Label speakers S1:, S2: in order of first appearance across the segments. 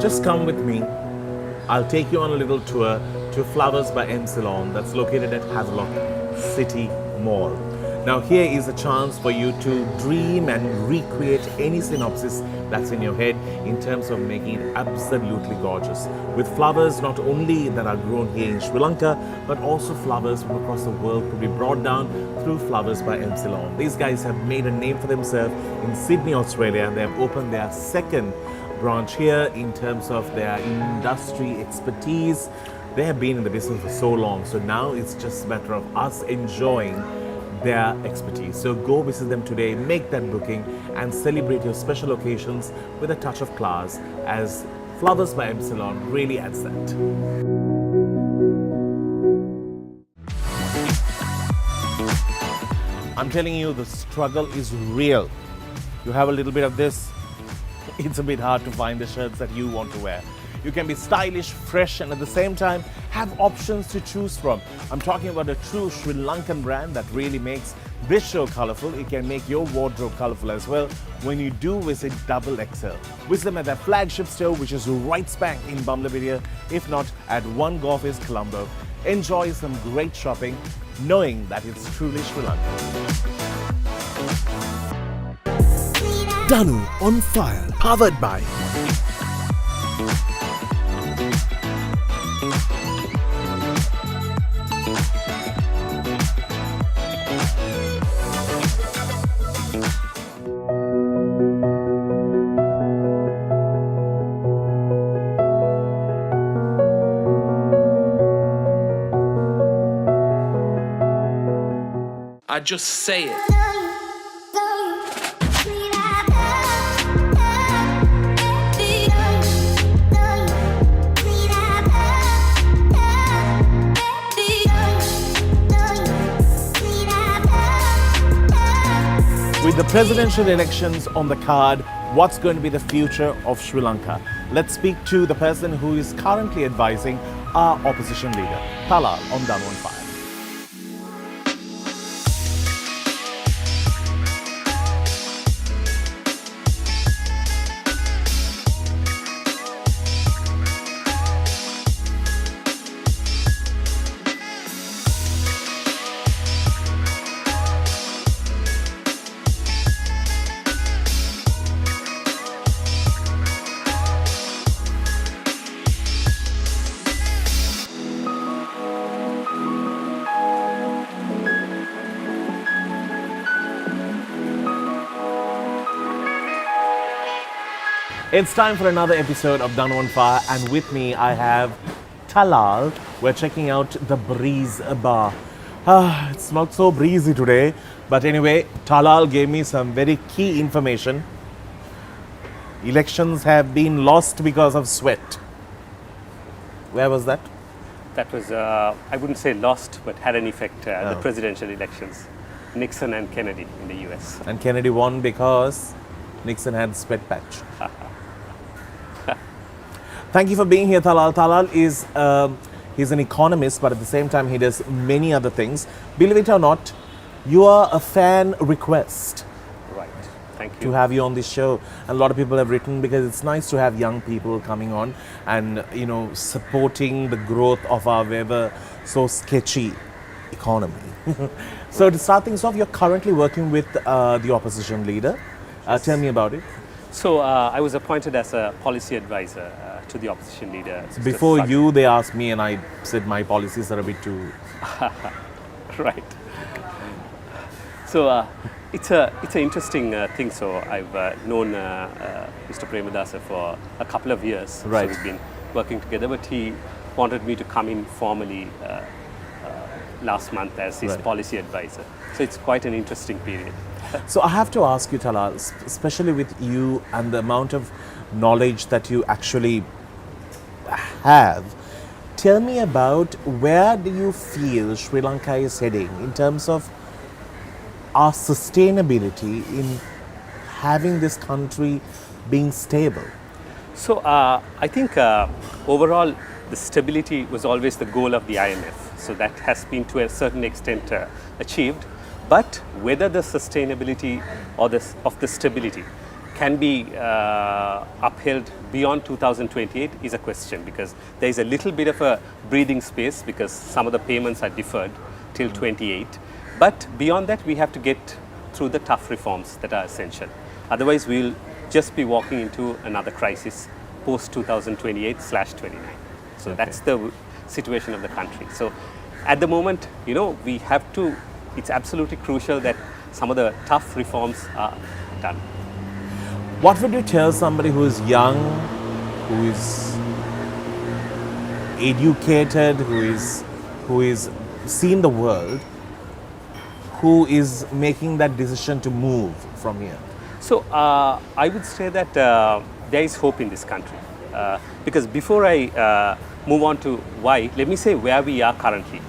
S1: Just come with me. I'll take you on a little tour to Flowers by M. Ceylon that's located at Havelock City Mall. Now here is a chance for you to dream and recreate any synopsis that's in your head in terms of making it absolutely gorgeous. With flowers not only that are grown here in Sri Lanka, but also flowers from across the world could be brought down through Flowers by M. Ceylon. These guys have made a name for themselves in Sydney, Australia. They have opened their second branch here in terms of their industry expertise. They have been in the business for so long, so now it's just a matter of us enjoying their expertise. So go visit them today, make that booking and celebrate your special occasions with a touch of class, as Flowers by M. Ceylon really adds that. I'm telling you, the struggle is real. You have a little bit of this, it's a bit hard to find the shirts that you want to wear. You can be stylish, fresh, and at the same time have options to choose from. I'm talking about a true Sri Lankan brand that really makes this show colorful. It can make your wardrobe colorful as well when you do visit Double XL. Visit them at their flagship store, which is right spank in Bumlavidia, if not at One Golf is Colombo. Enjoy some great shopping, knowing that it's truly Sri Lankan.
S2: Danu on Fire, powered by
S3: I just say it.
S1: With the presidential elections on the card, what's going to be the future of Sri Lanka? Let's speak to the person who is currently advising our opposition leader, Talal, on Danu on Fire. It's time for another episode of Danu on Fire, and with me I have Talal. We're checking out the Breeze Bar. It's not so breezy today, but anyway, Talal gave me some very key information. Elections have been lost because of sweat. Where was that?
S4: That was, I wouldn't say lost, but had an effect, the presidential elections. Nixon and Kennedy in the US.
S1: And Kennedy won because Nixon had sweat patch. Thank you for being here, Talal. Talal is he's an economist, but at the same time he does many other things. Believe it or not, you are a fan request.
S4: Right. Thank you.
S1: To have you on this show. And a lot of people have written because it's nice to have young people coming on and, you know, supporting the growth of our ever so sketchy economy. So to start things off, you're currently working with the opposition leader. Tell me about it.
S4: So I was appointed as a policy advisor to the opposition leader.
S1: So before you, they asked me and I said my policies are a bit too...
S4: Right. So it's an interesting thing. So I've known Mr. Premadasa for a couple of years.
S1: Right.
S4: So we've been working together, but he wanted me to come in formally last month as his policy advisor. So it's quite an interesting period.
S1: So I have to ask you, Talal, especially with you and the amount of knowledge that you actually have, tell me about where do you feel Sri Lanka is heading in terms of our sustainability in having this country being stable?
S4: So I think overall the stability was always the goal of the IMF. So that has been to a certain extent achieved. But whether the sustainability or of the stability can be upheld beyond 2028 is a question, because there is a little bit of a breathing space because some of the payments are deferred till 28. But beyond that, we have to get through the tough reforms that are essential. Otherwise, we'll just be walking into another crisis post 2028/29. So that's the situation of the country. So at the moment, we have to, it's absolutely crucial that some of the tough reforms are done.
S1: What would you tell somebody who is young, who is educated, who is seen the world, who is making that decision to move from here?
S4: So I would say that there is hope in this country. Because before I move on to why, let me say where we are currently.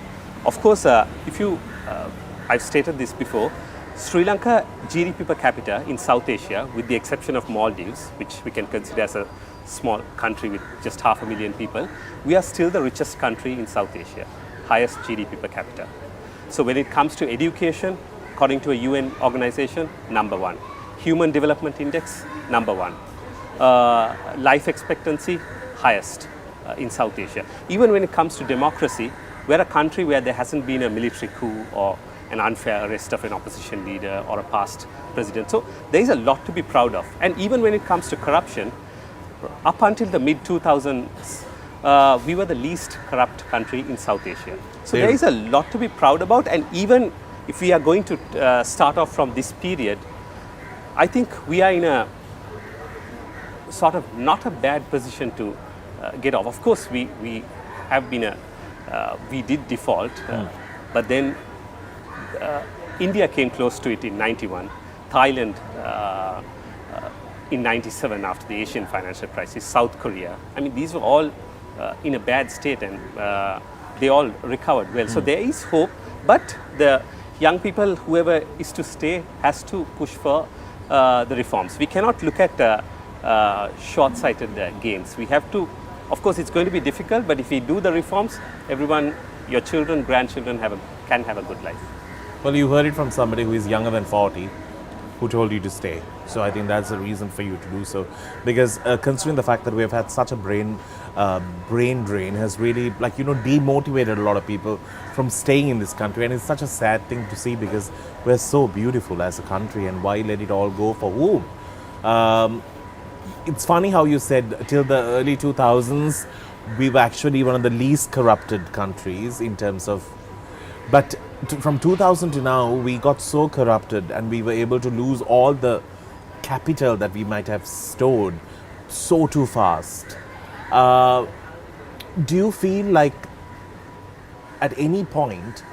S4: Of course, I've stated this before, Sri Lanka GDP per capita in South Asia, with the exception of Maldives, which we can consider as a small country with just 500,000 people, we are still the richest country in South Asia, highest GDP per capita. So when it comes to education, according to a UN organization, number one. Human Development Index, number one. Life expectancy, highest in South Asia. Even when it comes to democracy, we're a country where there hasn't been a military coup or an unfair arrest of an opposition leader or a past president. So there is a lot to be proud of. And even when it comes to corruption, up until the mid-2000s, we were the least corrupt country in South Asia. So there is a lot to be proud about. And even if we are going to start off from this period, I think we are in a sort of not a bad position to get off. Of course, we have been we did default, but then India came close to it in 91, Thailand in 97 after the Asian financial crisis, South Korea. I mean, these were all in a bad state, and they all recovered well. So there is hope, but the young people, whoever is to stay, has to push for the reforms. We cannot look at short-sighted gains. We have to, of course, it's going to be difficult, but if we do the reforms, everyone, your children, grandchildren can have a good life.
S1: Well, you heard it from somebody who is younger than 40, who told you to stay. So I think that's a reason for you to do so. Because considering the fact that we have had such a brain drain has really, demotivated a lot of people from staying in this country. And it's such a sad thing to see, because we're so beautiful as a country, and why let it all go for whom? It's funny how you said till the early 2000s, we were actually one of the least corrupted countries in terms of, but from 2000 to now, we got so corrupted and we were able to lose all the capital that we might have stored so too fast. Do you feel like at any point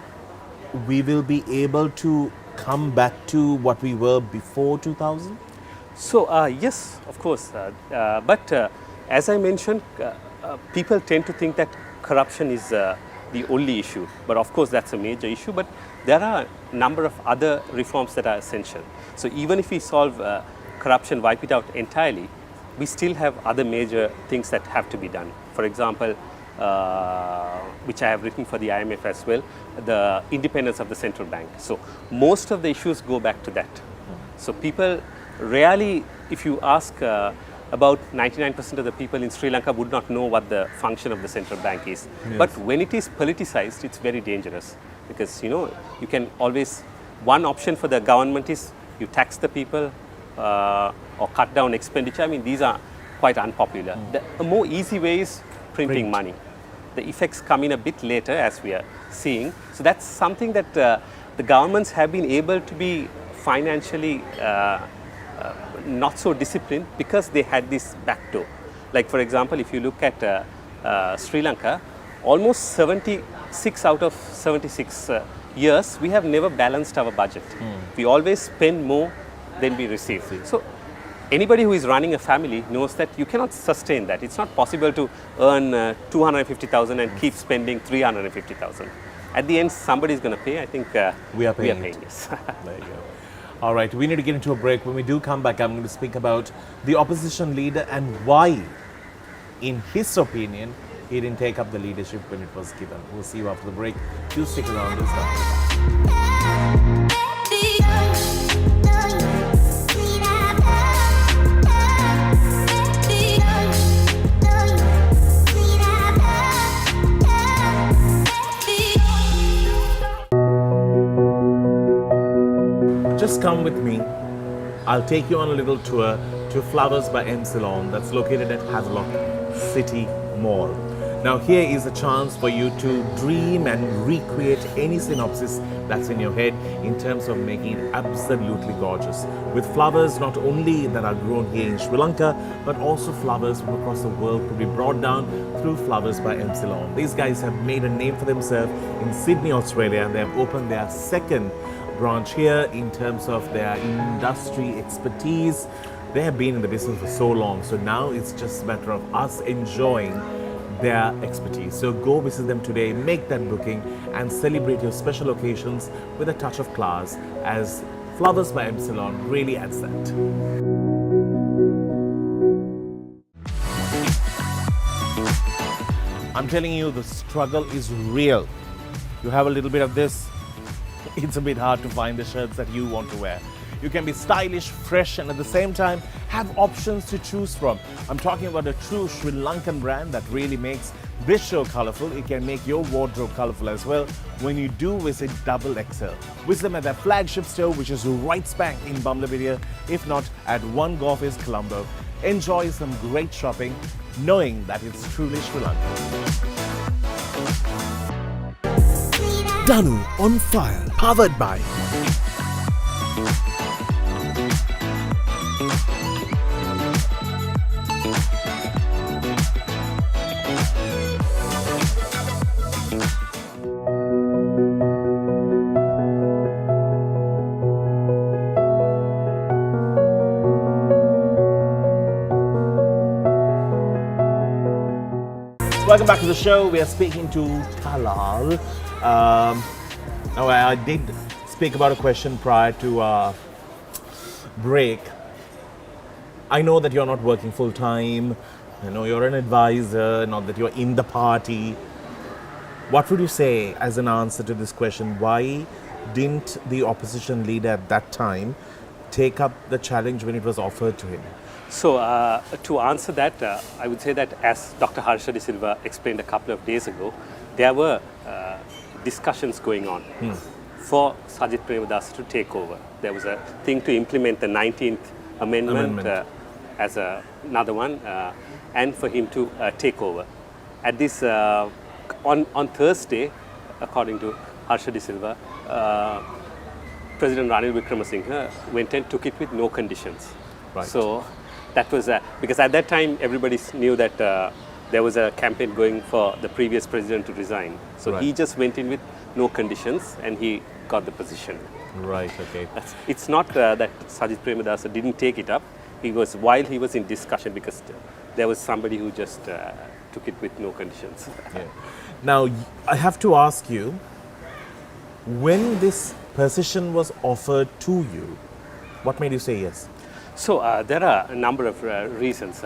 S1: we will be able to come back to what we were before 2000?
S4: So yes, of course, but as I mentioned, people tend to think that corruption is the only issue, but of course that's a major issue, but there are a number of other reforms that are essential. So even if we solve corruption, wipe it out entirely, we still have other major things that have to be done. For example, which I have written for the IMF as well, the independence of the central bank. So most of the issues go back to that. So people rarely, if you ask about 99% of the people in Sri Lanka would not know what the function of the central bank is. Yes. But when it is politicized, it's very dangerous, because you can always, one option for the government is you tax the people or cut down expenditure. I mean, these are quite unpopular. The more easy way is printing money. The effects come in a bit later, as we are seeing. So that's something that the governments have been able to be financially not so disciplined, because they had this backdoor. Like for example, if you look at Sri Lanka, almost 76 out of 76 years, we have never balanced our budget. We always spend more than we receive. So anybody who is running a family knows that you cannot sustain that. It's not possible to earn 250,000 and keep spending 350,000. At the end, somebody is going to pay. I think
S1: we are paying.
S4: Yes.
S1: There you go. All right, we need to get into a break. When we do come back, I'm going to speak about the opposition leader and why, in his opinion, he didn't take up the leadership when it was given. We'll see you after the break. Do stick around. It's not. with me. I'll take you on a little tour to Flowers by M. Ceylon that's located at Havelock City Mall. Now here is a chance for you to dream and recreate any synopsis that's in your head in terms of making it absolutely gorgeous. With flowers not only that are grown here in Sri Lanka, but also flowers from across the world could be brought down through Flowers by M. Ceylon. These guys have made a name for themselves in Sydney, Australia. They have opened their second branch here in terms of their industry expertise. They have been in the business for so long, so now it's just a matter of us enjoying their expertise. So go visit them today, make that booking, and celebrate your special occasions with a touch of class, as Flowers by M. Ceylon really adds that. I'm telling you, the struggle is real. You have a little bit of this, it's a bit hard to find the shirts that you want to wear. You can be stylish, fresh, and at the same time have options to choose from. I'm talking about a true Sri Lankan brand that really makes this show colorful. It can make your wardrobe colorful as well when you do visit Double XL. Visit them at their flagship store, which is right spank in Bumlabidia, if not at One Golf is Colombo. Enjoy some great shopping, knowing that it's truly Sri Lankan.
S2: Danu on Fire, powered by
S1: Welcome back to the show. We are speaking to Talal. Now, I did speak about a question prior to break. I know that you're not working full time. I know you're an advisor, not that you're in the party. What would you say as an answer to this question? Why didn't the opposition leader at that time take up the challenge when it was offered to him?
S4: So to answer that, I would say that as Dr. Harsha De Silva explained a couple of days ago, there were discussions going on for Sajith Premadasa to take over. There was a thing to implement the 19th Amendment. As another one, and for him to take over. At this, on Thursday, according to Harsha De Silva, President Ranil Wickremesinghe went and took it with no conditions.
S1: Right.
S4: So that was because at that time everybody knew that there was a campaign going for the previous president to resign. So he just went in with no conditions and he got the position.
S1: Right, okay.
S4: It's not that Sajith Premadasa didn't take it up. He was, while he was in discussion, because there was somebody who just took it with no conditions.
S1: Yeah. Now, I have to ask you, when this position was offered to you, what made you say yes?
S4: So there are a number of reasons.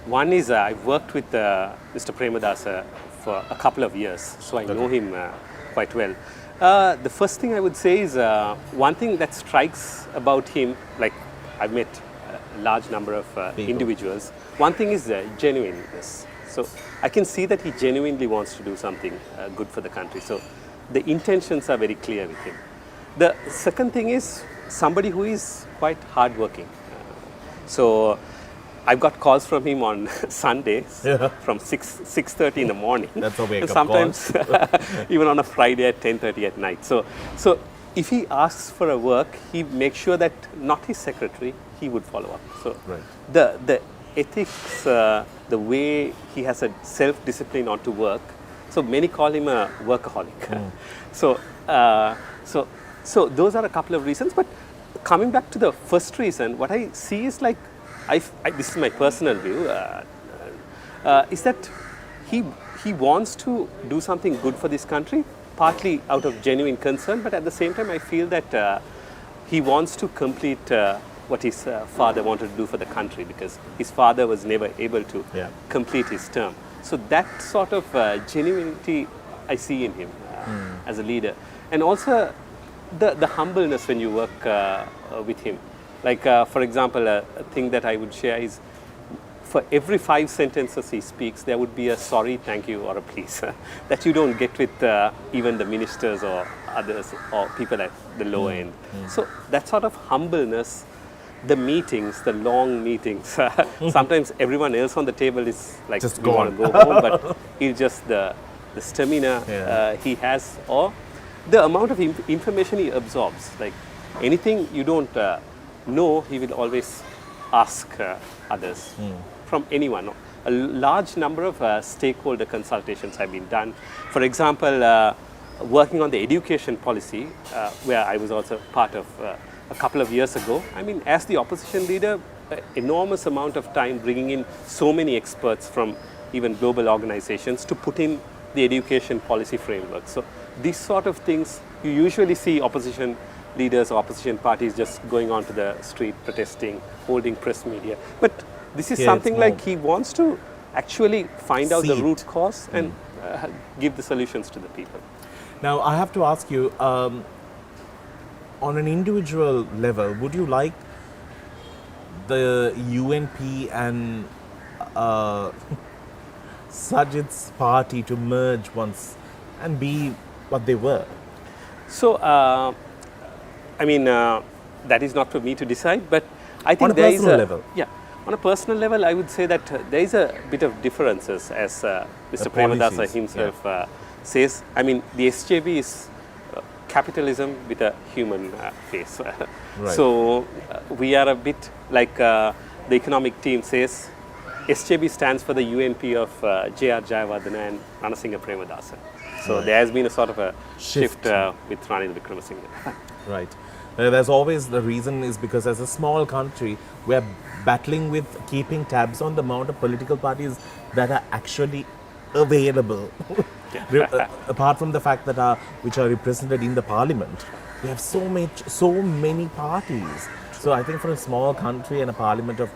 S4: One is I've worked with Mr. Premadasa for a couple of years, so I know him quite well. The first thing I would say is one thing that strikes about him, like I've met a large number of individuals. One thing is genuineness. So I can see that he genuinely wants to do something good for the country. So the intentions are very clear with him. The second thing is somebody who is quite hardworking. So I've got calls from him on Sundays from 6:30 in the morning.
S1: That's a wake-up
S4: sometimes even on a Friday at 10:30 at night. So if he asks for a work, he makes sure that not his secretary, he would follow up. So the ethics, the way he has a self-discipline onto work. So many call him a workaholic. So those are a couple of reasons. But coming back to the first reason, what I see is like, this is my personal view, is that he wants to do something good for this country, partly out of genuine concern, but at the same time I feel that he wants to complete what his father wanted to do for the country, because his father was never able to complete his term. So that sort of genuinity I see in him as a leader. And also the humbleness when you work with him. Like, for example, a thing that I would share is, for every 5 sentences he speaks, there would be a sorry, thank you, or a please that you don't get with even the ministers or others or people at the low end. So that sort of humbleness, the meetings, the long meetings, sometimes everyone else on the table is like,
S1: Just
S4: we want to
S1: gone.
S4: go home, but it's just the stamina he has, or the amount of information he absorbs. Like anything you don't know, he will always ask others from anyone. A large number of stakeholder consultations have been done. For example, working on the education policy, where I was also part of a couple of years ago. I mean, as the opposition leader, enormous amount of time bringing in so many experts from even global organizations to put in the education policy framework. So these sort of things, you usually see opposition leaders or opposition parties just going onto the street, protesting, holding press media. But this is
S1: Here
S4: something
S1: it's
S4: like
S1: more
S4: he wants to actually find out the
S1: See
S4: root
S1: it.
S4: cause and give the solutions to the people.
S1: Now, I have to ask you, on an individual level, would you like the UNP and Sajith's party to merge once and be what they were?
S4: So, I mean, that is not for me to decide, but I think
S1: On a
S4: there is
S1: personal level?
S4: Yeah, on a personal level, I would say that there is a bit of differences, as Mr. Premadasa
S1: policies,
S4: himself says. I mean, the SJB is capitalism with a human face.
S1: Right.
S4: So, we are a bit like the economic team says, SJB stands for the UNP of J.R. Jayawardena and Ranasinghe Premadasa. So
S1: Right.
S4: there has been a sort of a shift
S1: Shift.
S4: with Ranil Wickramasinghe.
S1: Right. There's always the reason is because as a small country, we're battling with keeping tabs on the amount of political parties that are actually available. Apart from the fact that which are represented in the parliament, we have so many parties. So I think for a small country and a parliament of,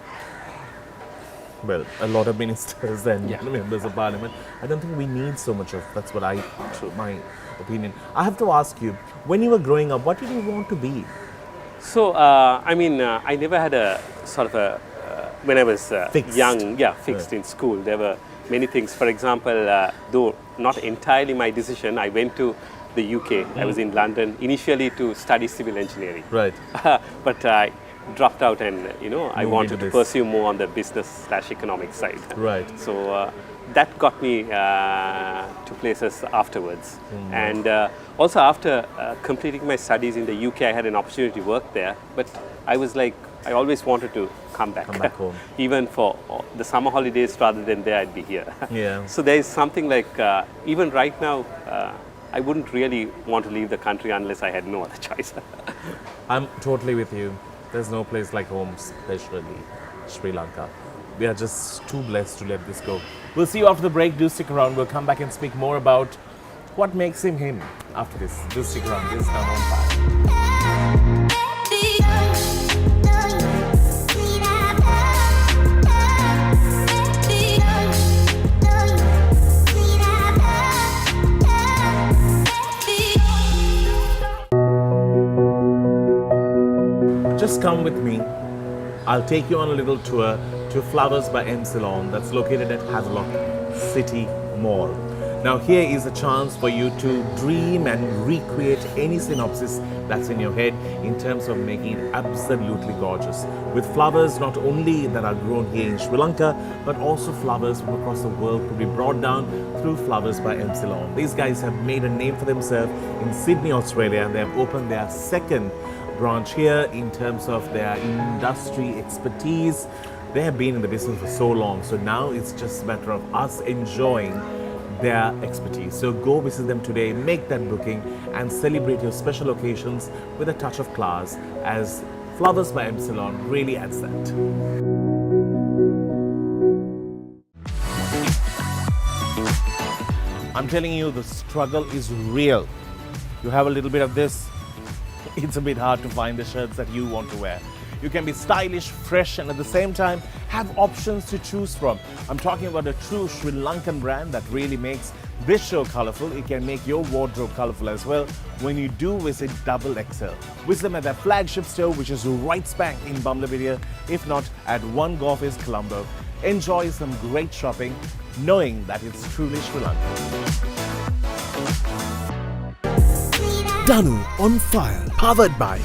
S1: well, a lot of ministers and members of parliament, I don't think we need so much of. That's what my opinion. I have to ask you, when you were growing up, what did you want to be?
S4: So, I mean, I never had a sort of a, when I was
S1: Fixed.
S4: young, fixed in school, there were many things. For example, though not entirely my decision, I went to the UK. I was in London initially to study civil engineering.
S1: Right.
S4: But I dropped out and, I
S1: Moved
S4: wanted
S1: into
S4: to
S1: this.
S4: pursue more on the business/economic side.
S1: Right.
S4: So that got me to places afterwards. And also after completing my studies in the UK, I had an opportunity to work there. But I was like, I always wanted to come back.
S1: Come back home.
S4: Even for the summer holidays, rather than there, I'd be here.
S1: Yeah.
S4: So there is something like, even right now, I wouldn't really want to leave the country unless I had no other choice.
S1: I'm totally with you. There's no place like home, especially Sri Lanka. We are just too blessed to let this go. We'll see you after the break. Do stick around. We'll come back and speak more about what makes him him after this. Do stick around. This is Danu on Fire. Just come with me. I'll take you on a little tour to Flowers by M. Ceylon that's located at Havelock City Mall. Now here is a chance for you to dream and recreate any synopsis that's in your head in terms of making it absolutely gorgeous. With flowers not only that are grown here in Sri Lanka, but also flowers from across the world could be brought down through Flowers by M. Ceylon. These guys have made a name for themselves in Sydney, Australia. They have opened their second branch here in terms of their industry expertise. They have been in the business for so long, so now it's just a matter of us enjoying their expertise. So go visit them today, make that booking, and celebrate your special occasions with a touch of class, as Flowers by M. Ceylon really adds that. I'm telling you, the struggle is real. You have a little bit of this, it's a bit hard to find the shirts that you want to wear. You can be stylish, fresh, and at the same time have options to choose from. I'm talking about a true Sri Lankan brand that really makes this show colorful. It can make your wardrobe colorful as well when you do visit Double XL. Visit them at their flagship store, which is right spank in Bamlavidia, if not at One Golf is Colombo. Enjoy some great shopping, knowing that it's truly Sri Lankan.
S2: Danu on Fire, powered by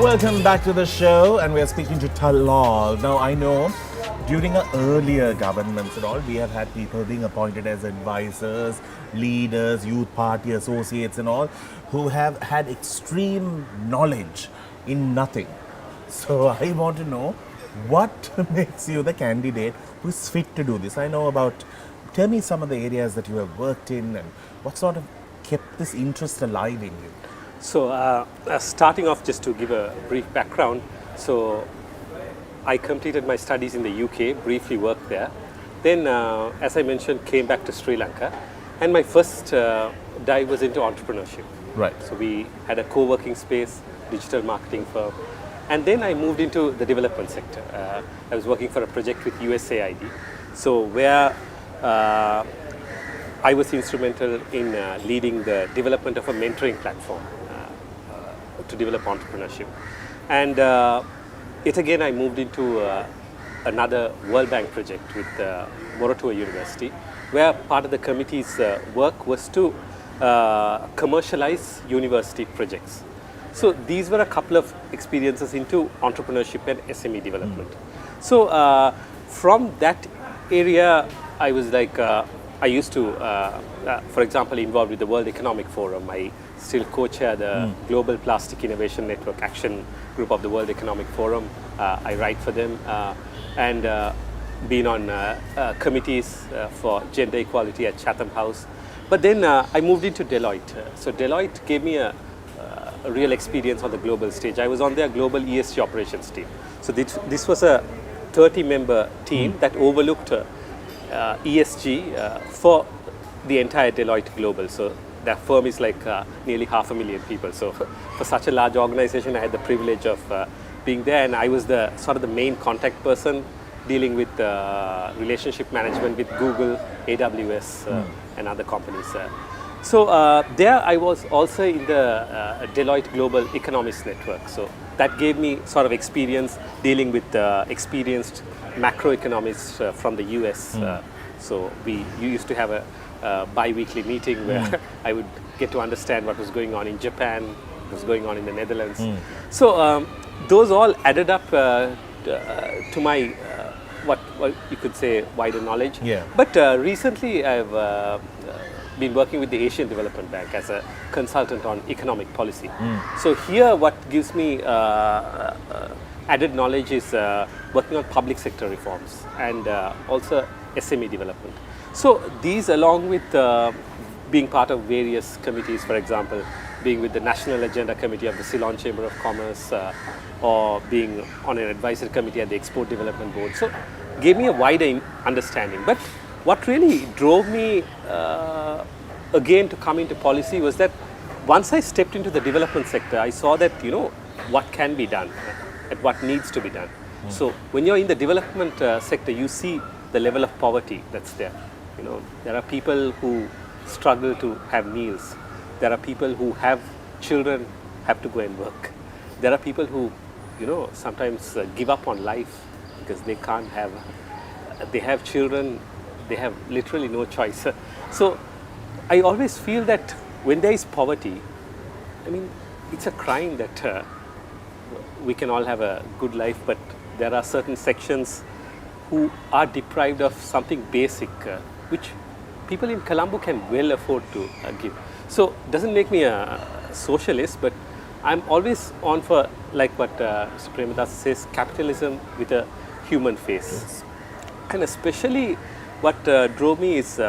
S1: Welcome back to the show, and we are speaking to Talal. Now, I know during our earlier governments and all, we have had people being appointed as advisors, leaders, youth party associates and all, who have had extreme knowledge in nothing. So I want to know, what makes you the candidate who is fit to do this? Tell me some of the areas that you have worked in and what sort of kept this interest alive in you.
S4: So, starting off, just to give a brief background, so I completed my studies in the UK, briefly worked there. Then, as I mentioned, came back to Sri Lanka, and my first dive was into entrepreneurship.
S1: Right.
S4: So we had a co-working space, digital marketing firm, and then I moved into the development sector. I was working for a project with USAID, so where I was instrumental in leading the development of a mentoring platform to develop entrepreneurship. And yet again, I moved into another World Bank project with Moratuwa University, where part of the committee's work was to commercialize university projects. So these were a couple of experiences into entrepreneurship and SME development. So from that area, I was like, I used to, for example, involved with the World Economic Forum. I still co-chair the Global Plastic Innovation Network Action Group of the World Economic Forum. I write for them and been on committees for gender equality at Chatham House. But then I moved into Deloitte. So Deloitte gave me a real experience on the global stage. I was on their global ESG operations team. So this was a 30-member team that overlooked ESG for the entire Deloitte Global. So that firm is like nearly 500,000 people. So for such a large organization, I had the privilege of being there, and I was the sort of the main contact person dealing with relationship management with Google, AWS, and other companies. So there I was also in the Deloitte Global Economist Network. So that gave me sort of experience dealing with experienced macroeconomists from the US. So you used to have a bi-weekly meeting where I would get to understand what was going on in Japan, what was going on in the Netherlands. So those all added up to my, what you could say, wider knowledge.
S1: Yeah.
S4: But recently I've been working with the Asian Development Bank as a consultant on economic policy. So here what gives me added knowledge is working on public sector reforms and also SME development. So these, along with being part of various committees, for example, being with the National Agenda Committee of the Ceylon Chamber of Commerce or being on an advisory committee at the Export Development Board, so gave me a wider understanding. But what really drove me again to come into policy was that once I stepped into the development sector, I saw that, what can be done and what needs to be done. So when you're in the development sector, you see the level of poverty that's there. There are people who struggle to have meals. There are people who have children, have to go and work. There are people who, sometimes give up on life because they can't have, they have children, they have literally no choice. So I always feel that when there is poverty, it's a crime that we can all have a good life, but there are certain sections who are deprived of something basic, which people in Colombo can well afford to give. So doesn't make me a socialist, but I'm always on for, like what Mr. Premadasa says, capitalism with a human face. Yes. And especially what drove me is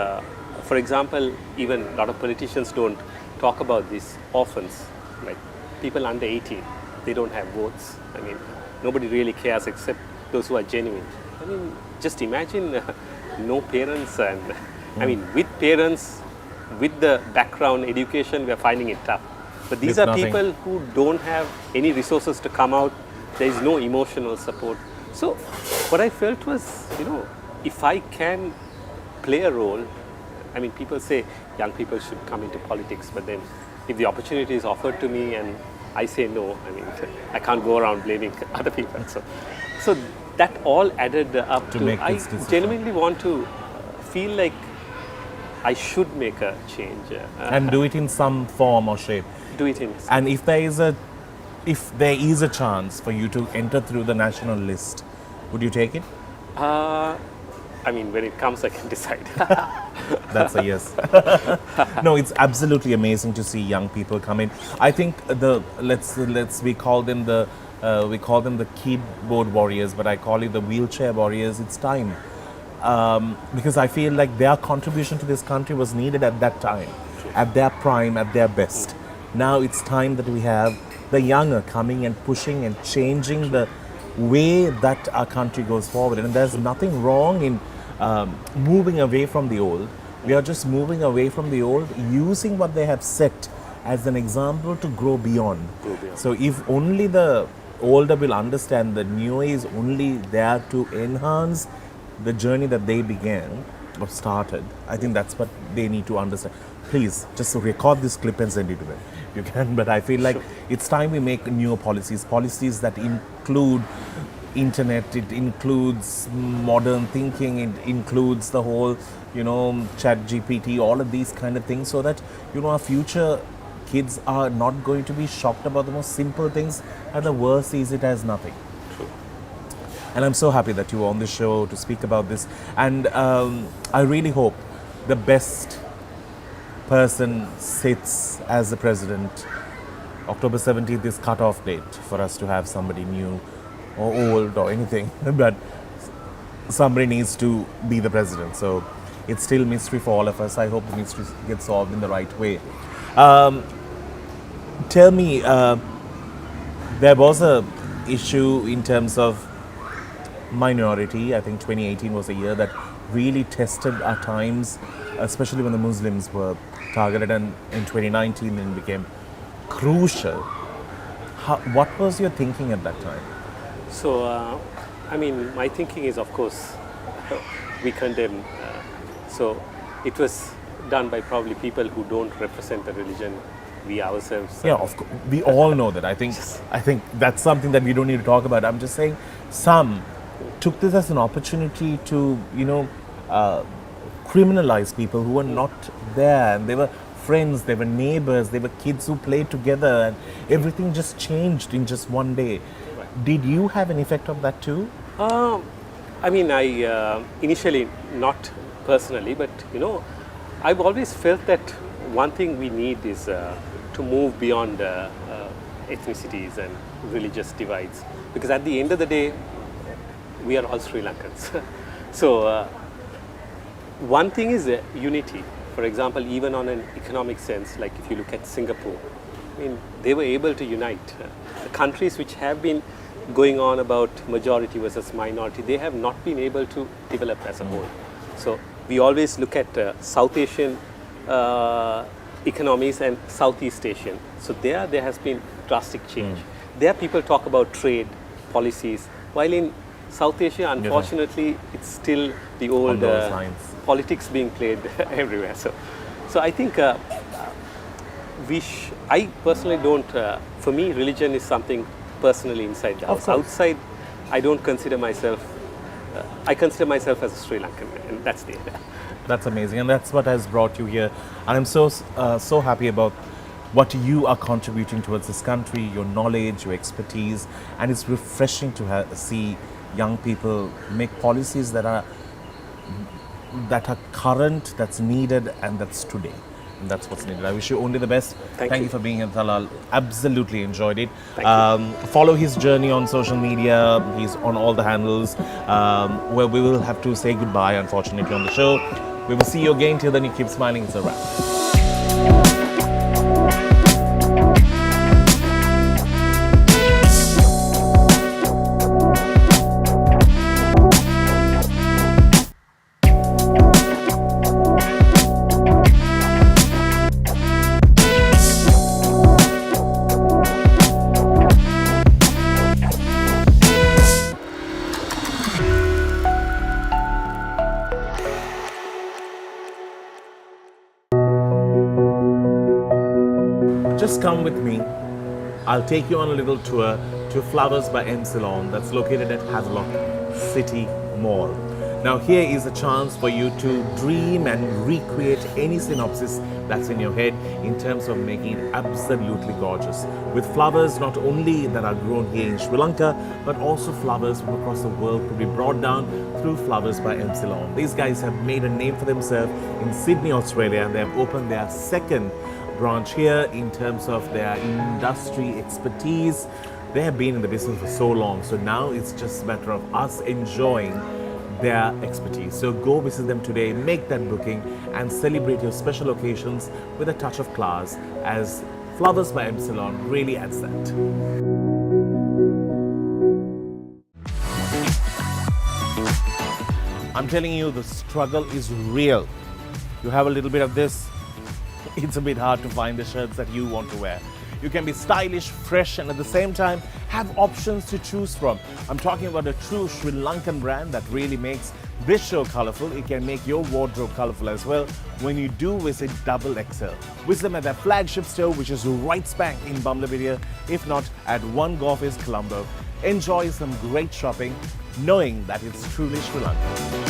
S4: for example, even a lot of politicians don't talk about these orphans, like people under 18, they don't have votes. I mean, nobody really cares except those who are genuine. I mean, just imagine no parents, and I mean, with parents, with the background education, we are finding it tough. But these
S1: With
S4: are
S1: nothing.
S4: people who don't have any resources to come out. There is no emotional support. So what I felt was, if I can play a role, I mean, people say young people should come into politics, but then if the opportunity is offered to me and I say no, I mean, I can't go around blaming other people. So that all added up
S1: To
S4: to
S1: make
S4: I
S1: this decision.
S4: genuinely want to feel like I should make a change.
S1: And do it in some form or shape.
S4: Do it in.
S1: And if there is a chance for you to enter through the national list, would you take it?
S4: I mean, when it comes, I can decide.
S1: That's a yes. No, it's absolutely amazing to see young people come in. I think we call them the keyboard warriors, but I call it the wheelchair warriors. It's time. Because I feel like their contribution to this country was needed at that time, at their prime, at their best. Now it's time that we have the younger coming and pushing and changing the way that our country goes forward. And there's nothing wrong in moving away from the old. We are just moving away from the old, using what they have set as an example to grow beyond. So if only the older will understand the new is only there to enhance the journey that they began or started, I think that's what they need to understand. Please just record this clip and send it to them. You can, but I feel like it's time we make newer policies that include internet, it includes modern thinking, it includes the whole, chat GPT, all of these kind of things, so that, our future kids are not going to be shocked about the most simple things, and the worst sees it as nothing. And I'm so happy that you were on the show to speak about this. And I really hope the best person sits as the president. October 17th is cut-off date for us to have somebody new or old or anything. But somebody needs to be the president. So it's still mystery for all of us. I hope the mystery gets solved in the right way. Tell me, there was a issue in terms of minority. I think 2018 was a year that really tested our times, especially when the Muslims were targeted, and in 2019 it became crucial. What was your thinking at that time?
S4: So, I mean, my thinking is, of course, we condemn. So it was done by probably people who don't represent the religion. We ourselves.
S1: Yeah, of course. We all know that. I think that's something that we don't need to talk about. I'm just saying, some took this as an opportunity to, criminalize people who were not there, and they were friends, they were neighbors, they were kids who played together, and everything just changed in just one day. Right. Did you have an effect of that too?
S4: I mean, I initially not personally, but I've always felt that one thing we need is to move beyond ethnicities and religious divides, because at the end of the day, we are all Sri Lankans. So one thing is unity. For example, even on an economic sense, like if you look at Singapore, I mean, they were able to unite. The countries which have been going on about majority versus minority, they have not been able to develop as a whole. So we always look at South Asian economies and Southeast Asian. So there has been drastic change. There people talk about trade policies, while in South Asia, unfortunately, it's still the old politics being played everywhere. So I think I personally don't. For me, religion is something personally inside the house. Outside, I don't consider myself. I consider myself as a Sri Lankan, and that's the end.
S1: That's amazing, and that's what has brought you here. And I'm so happy about what you are contributing towards this country, your knowledge, your expertise, and it's refreshing to see young people make policies that are current, that's needed, and that's today. And that's what's needed. I wish you only the best. Thank you for being here, Talal. Absolutely enjoyed it. Follow his journey on social media. He's on all the handles, where we will have to say goodbye, unfortunately, on the show. We will see you again. Till then, you keep smiling. It's a wrap. Just come with me. I'll take you on a little tour to Flowers by M. Ceylon that's located at Havelock City Mall. Now here is a chance for you to dream and recreate any synopsis that's in your head in terms of making it absolutely gorgeous. With flowers not only that are grown here in Sri Lanka, but also flowers from across the world could be brought down through Flowers by M. Ceylon. These guys have made a name for themselves in Sydney, Australia. They have opened their second branch here in terms of their industry expertise. They have been in the business for so long, so now it's just a matter of us enjoying their expertise. So go visit them today, make that booking and celebrate your special occasions with a touch of class, as Flowers by M. Ceylon really adds that. I'm telling you, the struggle is real. You have a little bit of this, it's a bit hard to find the shirts that you want to wear. You can be stylish, fresh, and at the same time have options to choose from. I'm talking about a true Sri Lankan brand that really makes this show colorful. It can make your wardrobe colorful as well when you do visit Double XL. Visit them at their flagship store, which is right smack in Bumlabidia, if not at One Golf East, Colombo. Enjoy some great shopping, knowing that it's truly Sri Lanka.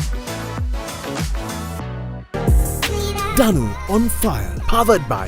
S2: Danu on Fire, powered by